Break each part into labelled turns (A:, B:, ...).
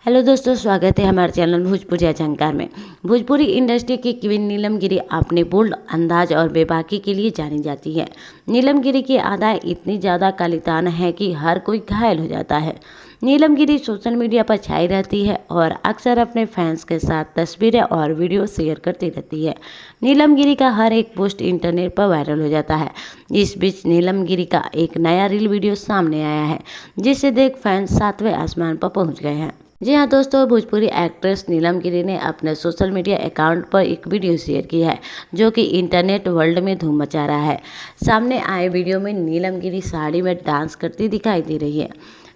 A: Hello दोस्तों, स्वागत है हमारे चैनल भोजपुरिया झंकार में। भोजपुरी इंडस्ट्री की क्वीन नीलम गिरी अपने बोल्ड अंदाज और बेबाकी के लिए जानी जाती है। नीलम गिरी की अदाएं इतनी ज़्यादा कालितान है कि हर कोई घायल हो जाता है। नीलम गिरी सोशल मीडिया पर छाई रहती है और अक्सर अपने फैंस के साथ तस्वीरें और वीडियो शेयर करती रहती है। नीलम गिरी का हर एक पोस्ट इंटरनेट पर वायरल हो जाता है। इस बीच नीलम गिरी का एक नया रील वीडियो सामने आया है, जिसे देख फैंस सातवें आसमान पर पहुंच गए हैं। जी हाँ दोस्तों, भोजपुरी एक्ट्रेस नीलम गिरी ने अपने सोशल मीडिया अकाउंट पर एक वीडियो शेयर की है, जो कि इंटरनेट वर्ल्ड में धूम मचा रहा है। सामने आए वीडियो में नीलम गिरी साड़ी में डांस करती दिखाई दे रही है।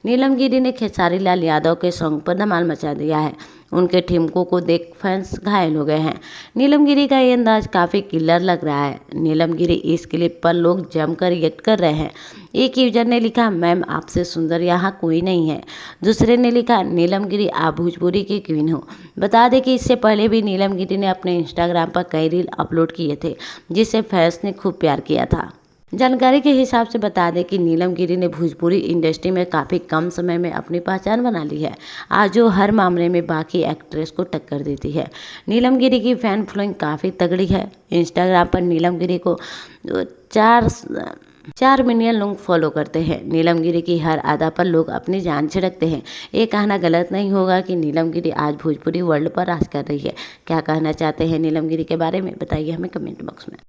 A: नीलम गिरी ने खेसारी लाल यादव के सॉन्ग पर धमाल मचा दिया है। उनके ठुमकों को देख फैंस घायल हो गए हैं। नीलम गिरी का ये अंदाज काफ़ी किलर लग रहा है। नीलम गिरी इस क्लिप पर लोग जमकर रिएक्ट कर रहे हैं। एक यूजर ने लिखा, मैम आपसे सुंदर यहाँ कोई नहीं है। दूसरे ने लिखा, नीलम गिरी आप भोजपुरी की क्वीन हो। बता दें कि इससे पहले भी नीलम गिरी ने अपने इंस्टाग्राम पर कई रील अपलोड किए थे, जिसे फैंस ने खूब प्यार किया था। जानकारी के हिसाब से बता दें कि नीलम गिरी ने भोजपुरी इंडस्ट्री में काफ़ी कम समय में अपनी पहचान बना ली है, आज जो हर मामले में बाकी एक्ट्रेस को टक्कर देती है। नीलम गिरी की फैन फॉलोइंग काफ़ी तगड़ी है। इंस्टाग्राम पर नीलम गिरी को 4 मिलियन लोग फॉलो करते हैं। नीलम गिरी की हर अदा पर लोग अपनी जान छिड़कते हैं। ये कहना गलत नहीं होगा कि नीलम गिरी आज भोजपुरी वर्ल्ड पर राज कर रही है। क्या कहना चाहते हैं नीलम गिरी के बारे में, बताइए हमें कमेंट बॉक्स में।